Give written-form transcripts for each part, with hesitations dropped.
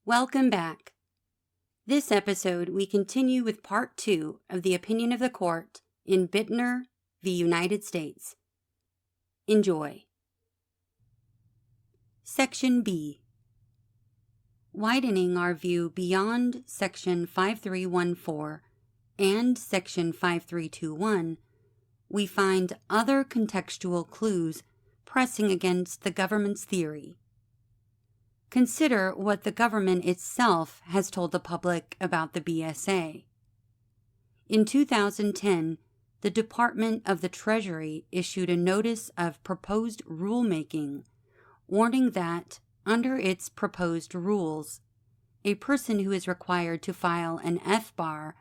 Welcome back. This episode, we continue with Part 2 of the opinion of the court in Bittner v. United States. Enjoy. Section B. Widening our view beyond Section 5314 and Section 5321, we find other contextual clues pressing against the government's theory. Consider what the government itself has told the public about the BSA. In 2010, the Department of the Treasury issued a notice of proposed rulemaking, warning that, under its proposed rules, a person who is required to file an F-bar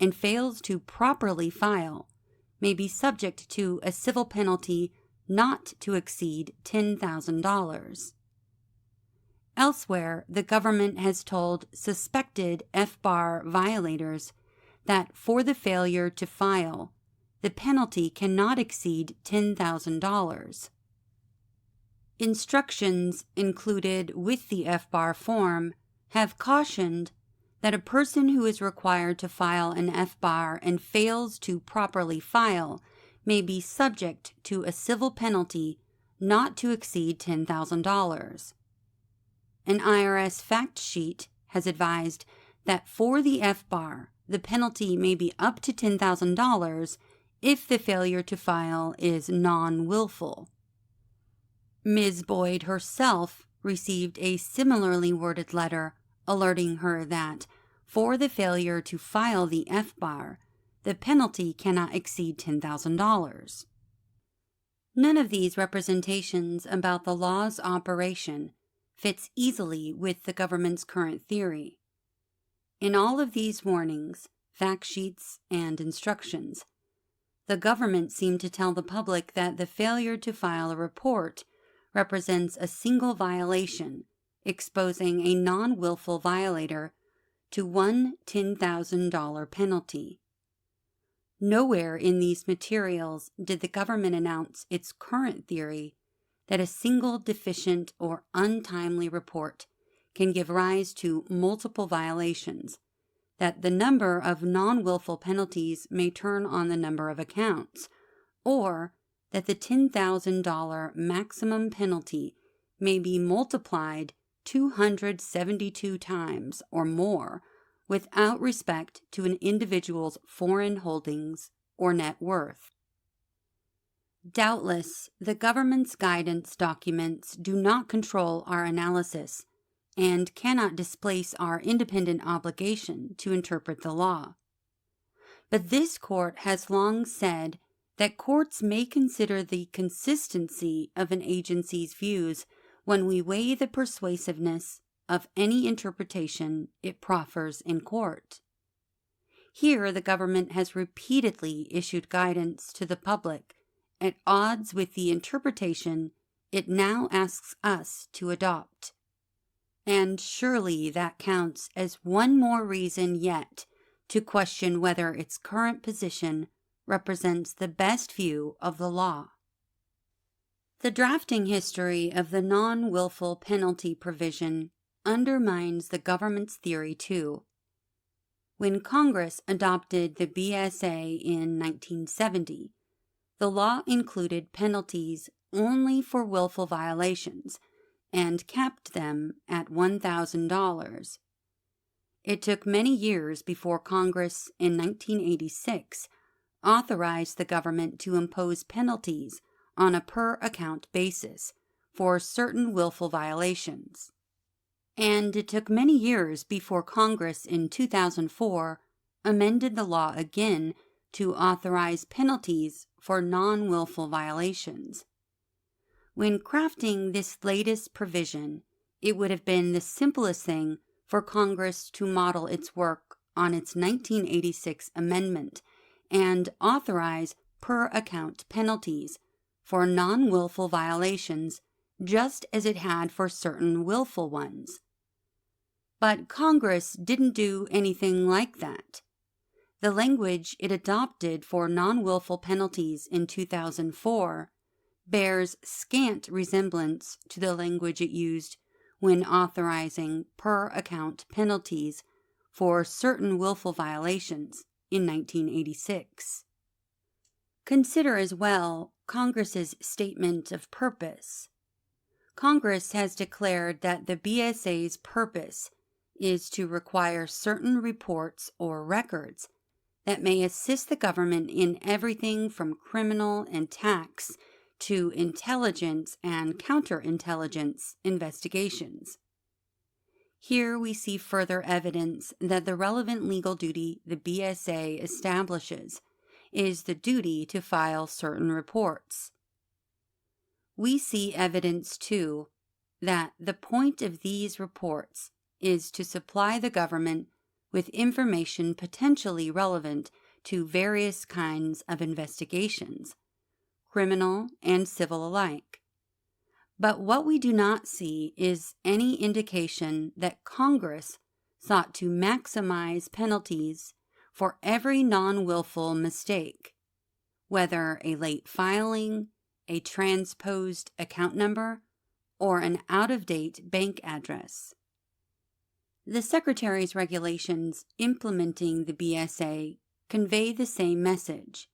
and fails to properly file may be subject to a civil penalty not to exceed $10,000. Elsewhere, the government has told suspected F-bar violators that for the failure to file, the penalty cannot exceed $10,000. Instructions included with the F-bar form have cautioned that a person who is required to file an F-bar and fails to properly file may be subject to a civil penalty not to exceed $10,000. An IRS fact sheet has advised that for the F-bar, the penalty may be up to $10,000 if the failure to file is non-willful. Ms. Boyd herself received a similarly worded letter alerting her that for the failure to file the F-bar, the penalty cannot exceed $10,000. None of these representations about the law's operation fits easily with the government's current theory. In all of these warnings, fact sheets, and instructions, the government seemed to tell the public that the failure to file a report represents a single violation, exposing a non-willful violator to one $10,000 penalty. Nowhere in these materials did the government announce its current theory that a single deficient or untimely report can give rise to multiple violations, that the number of non-willful penalties may turn on the number of accounts, or that the $10,000 maximum penalty may be multiplied 272 times or more without respect to an individual's foreign holdings or net worth. Doubtless, the government's guidance documents do not control our analysis and cannot displace our independent obligation to interpret the law. But this court has long said that courts may consider the consistency of an agency's views when we weigh the persuasiveness of any interpretation it proffers in court. Here, the government has repeatedly issued guidance to the public at odds with the interpretation it now asks us to adopt. And surely that counts as one more reason yet to question whether its current position represents the best view of the law. The drafting history of the non-willful penalty provision undermines the government's theory too. When Congress adopted the BSA in 1970, the law included penalties only for willful violations and capped them at $1,000. It took many years before Congress in 1986 authorized the government to impose penalties on a per-account basis for certain willful violations. And it took many years before Congress in 2004 amended the law again to authorize penalties for non-willful violations. When crafting this latest provision, it would have been the simplest thing for Congress to model its work on its 1986 amendment and authorize per-account penalties for non-willful violations just as it had for certain willful ones. But Congress didn't do anything like that. The language it adopted for non-willful penalties in 2004 bears scant resemblance to the language it used when authorizing per-account penalties for certain willful violations in 1986. Consider as well Congress's statement of purpose. Congress has declared that the BSA's purpose is to require certain reports or records that may assist the government in everything from criminal and tax to intelligence and counterintelligence investigations. Here we see further evidence that the relevant legal duty the BSA establishes is the duty to file certain reports. We see evidence, too, that the point of these reports is to supply the government with information potentially relevant to various kinds of investigations, criminal and civil alike. But what we do not see is any indication that Congress sought to maximize penalties for every non-willful mistake, whether a late filing, a transposed account number, or an out-of-date bank address. The Secretary's regulations implementing the BSA convey the same message.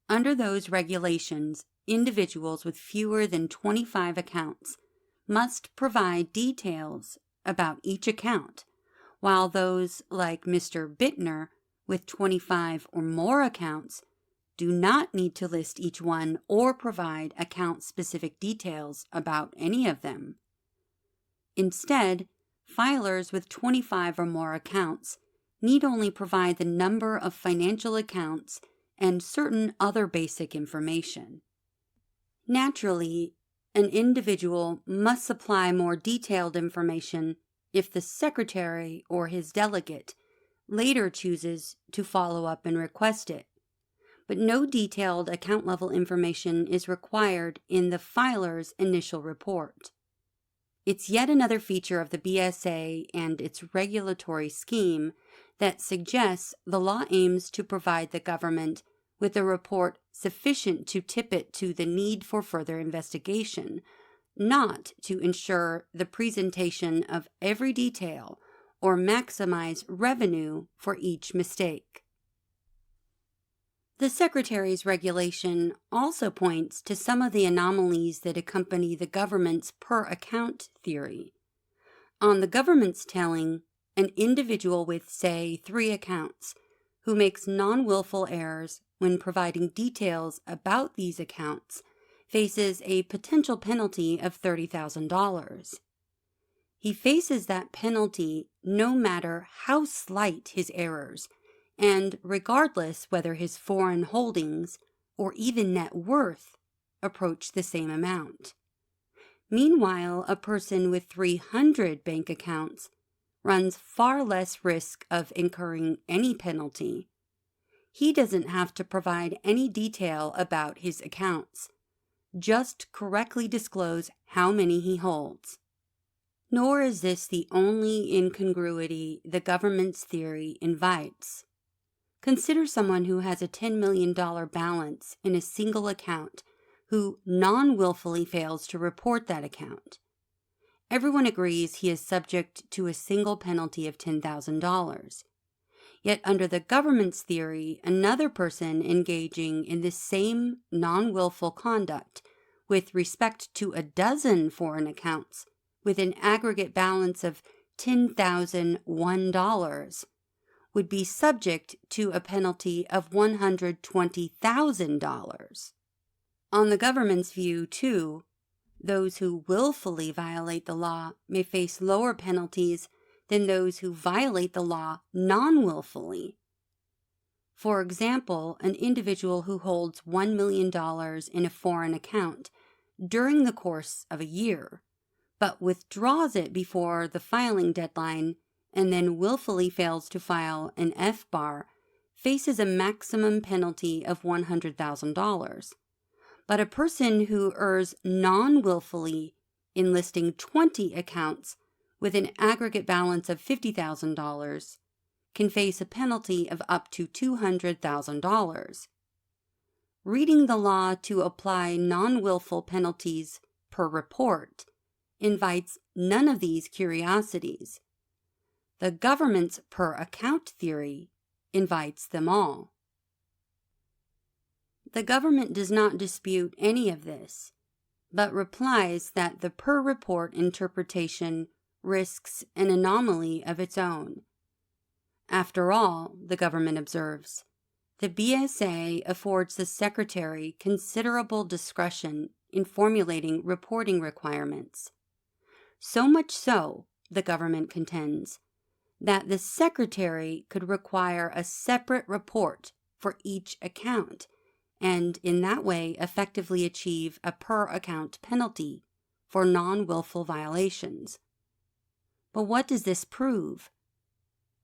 Under those regulations, individuals with fewer than 25 accounts must provide details about each account, while those like Mr. Bittner with 25 or more accounts do not need to list each one or provide account-specific details about any of them. Instead, filers with 25 or more accounts need only provide the number of financial accounts and certain other basic information. Naturally, an individual must supply more detailed information if the Secretary or his delegate later chooses to follow up and request it. But no detailed account-level information is required in the filer's initial report. It's yet another feature of the BSA and its regulatory scheme that suggests the law aims to provide the government with a report sufficient to tip it to the need for further investigation, not to ensure the presentation of every detail or maximize revenue for each mistake. The Secretary's regulation also points to some of the anomalies that accompany the government's per-account theory. On the government's telling, an individual with, say, 3 accounts who makes non-willful errors when providing details about these accounts faces a potential penalty of $30,000. He faces that penalty no matter how slight his errors, and regardless whether his foreign holdings or even net worth approach the same amount. Meanwhile, a person with 300 bank accounts runs far less risk of incurring any penalty. He doesn't have to provide any detail about his accounts, just correctly disclose how many he holds. Nor is this the only incongruity the government's theory invites. Consider someone who has a $10 million balance in a single account who non-willfully fails to report that account. Everyone agrees he is subject to a single penalty of $10,000. Yet under the government's theory, another person engaging in the same non-willful conduct with respect to a dozen foreign accounts with an aggregate balance of $10,001 would be subject to a penalty of $120,000. On the government's view, too, those who willfully violate the law may face lower penalties than those who violate the law non-willfully. For example, an individual who holds $1 million in a foreign account during the course of a year, but withdraws it before the filing deadline and then willfully fails to file an F-bar, faces a maximum penalty of $100,000. But a person who errs non-willfully in listing 20 accounts with an aggregate balance of $50,000 can face a penalty of up to $200,000. Reading the law to apply non-willful penalties per report invites none of these curiosities. The government's per-account theory invites them all. The government does not dispute any of this, but replies that the per-report interpretation risks an anomaly of its own. After all, the government observes, the BSA affords the Secretary considerable discretion in formulating reporting requirements. So much so, the government contends, that the Secretary could require a separate report for each account and in that way effectively achieve a per-account penalty for non-willful violations. But what does this prove?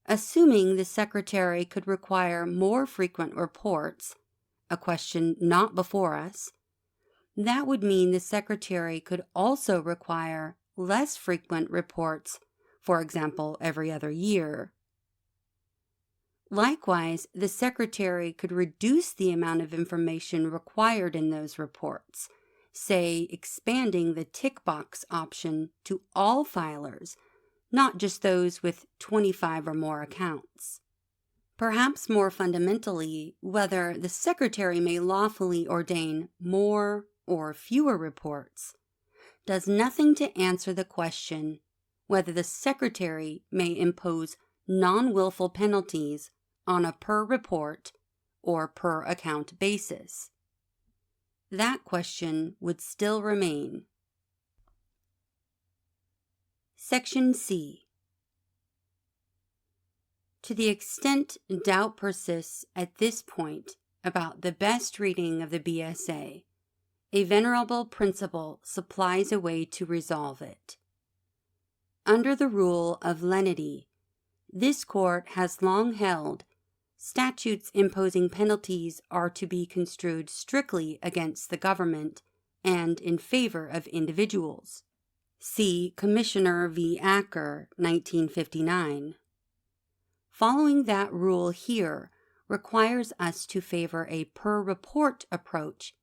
Assuming the Secretary could require more frequent reports, a question not before us, that would mean the Secretary could also require less frequent reports, for example, every other year. Likewise, the Secretary could reduce the amount of information required in those reports, say expanding the tick box option to all filers, not just those with 25 or more accounts. Perhaps more fundamentally, whether the Secretary may lawfully ordain more or fewer reports does nothing to answer the question whether the Secretary may impose non-willful penalties on a per-report or per-account basis. That question would still remain. Section C. To the extent doubt persists at this point about the best reading of the BSA, a venerable principle supplies a way to resolve it. Under the rule of lenity, this court has long held statutes imposing penalties are to be construed strictly against the government and in favor of individuals. See Commissioner v. Acker, 1959. Following that rule here requires us to favor a per-report approach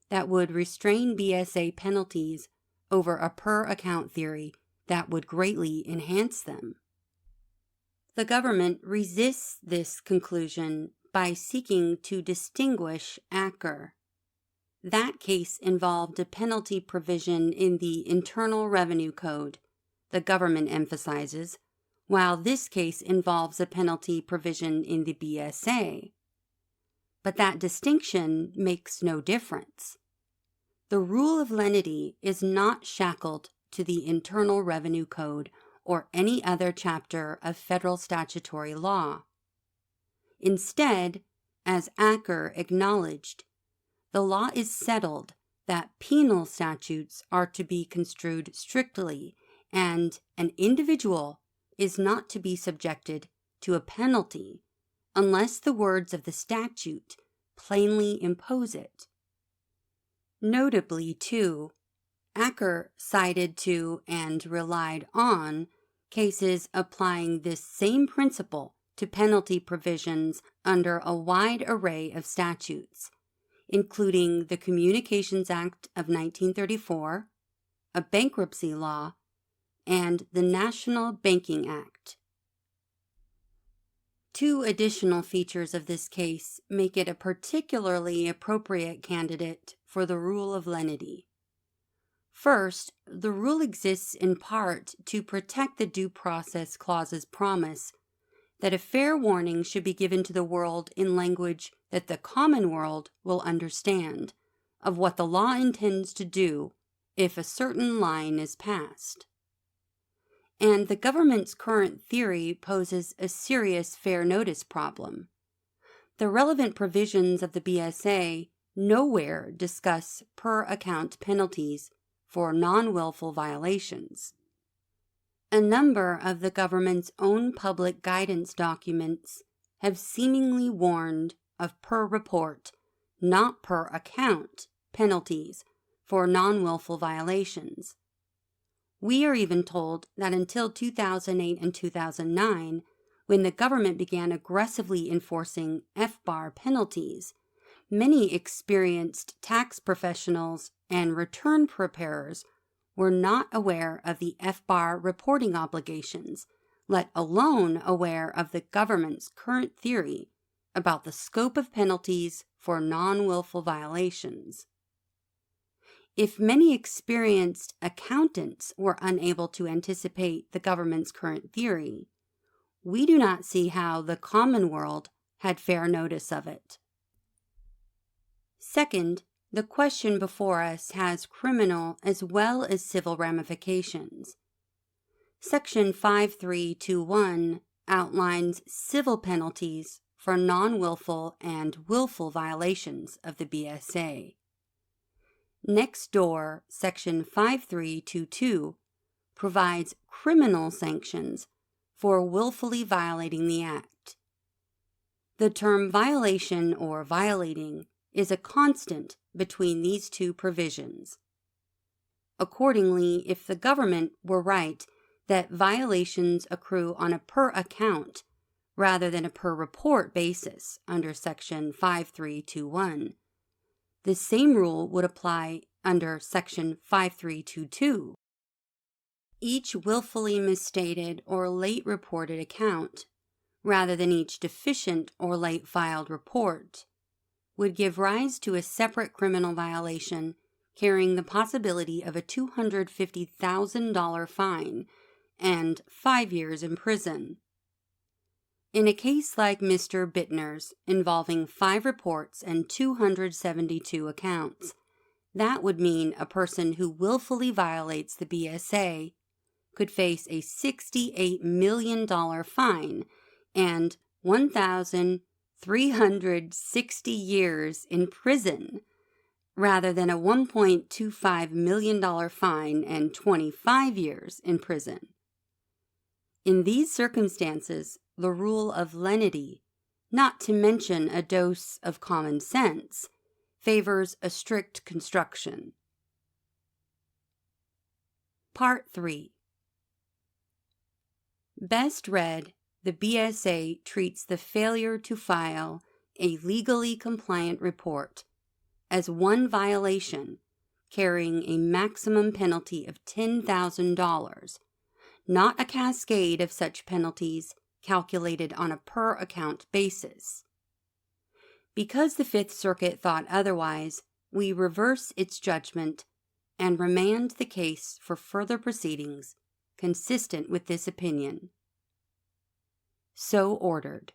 that would restrain BSA penalties over a per-account theory that would greatly enhance them. The government resists this conclusion by seeking to distinguish Acker. That case involved a penalty provision in the Internal Revenue Code, the government emphasizes, while this case involves a penalty provision in the BSA. But that distinction makes no difference. The rule of lenity is not shackled to the Internal Revenue Code or any other chapter of federal statutory law. Instead, as Acker acknowledged, the law is settled that penal statutes are to be construed strictly and an individual is not to be subjected to a penalty unless the words of the statute plainly impose it. Notably, too, Acker cited to and relied on cases applying this same principle to penalty provisions under a wide array of statutes, including the Communications Act of 1934, a bankruptcy law, and the National Banking Act. Two additional features of this case make it a particularly appropriate candidate for the rule of lenity. First, the rule exists in part to protect the Due Process Clause's promise that a fair warning should be given to the world in language that the common world will understand of what the law intends to do if a certain line is passed. And the government's current theory poses a serious fair notice problem. The relevant provisions of the BSA nowhere discuss per-account penalties for non-willful violations. A number of the government's own public guidance documents have seemingly warned of per-report, not per-account, penalties for non-willful violations. We are even told that until 2008 and 2009, when the government began aggressively enforcing FBAR penalties, many experienced tax professionals and return preparers were not aware of the FBAR reporting obligations, let alone aware of the government's current theory about the scope of penalties for non-willful violations. If many experienced accountants were unable to anticipate the government's current theory, we do not see how the common world had fair notice of it. Second, the question before us has criminal as well as civil ramifications. Section 5321 outlines civil penalties for non-willful and willful violations of the BSA. Next door, Section 5322 provides criminal sanctions for willfully violating the Act. The term violation or violating is a constant between these two provisions. Accordingly, if the government were right that violations accrue on a per account rather than a per report basis under Section 5321, the same rule would apply under Section 5322. Each willfully misstated or late reported account, rather than each deficient or late filed report, would give rise to a separate criminal violation carrying the possibility of a $250,000 fine and 5 years in prison. In a case like Mr. Bittner's, involving 5 reports and 272 accounts, that would mean a person who willfully violates the BSA could face a $68 million fine and 1,360 years in prison, rather than a $1.25 million fine and 25 years in prison. In these circumstances, the rule of lenity, not to mention a dose of common sense, favors a strict construction. Part 3. Best read, the BSA treats the failure to file a legally compliant report as one violation carrying a maximum penalty of $10,000, not a cascade of such penalties calculated on a per-account basis. Because the Fifth Circuit thought otherwise, we reverse its judgment and remand the case for further proceedings consistent with this opinion. So ordered.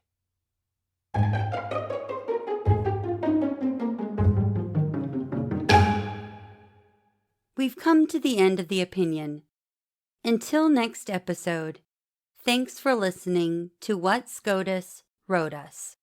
We've come to the end of the opinion. Until next episode, thanks for listening to What SCOTUS Wrote Us.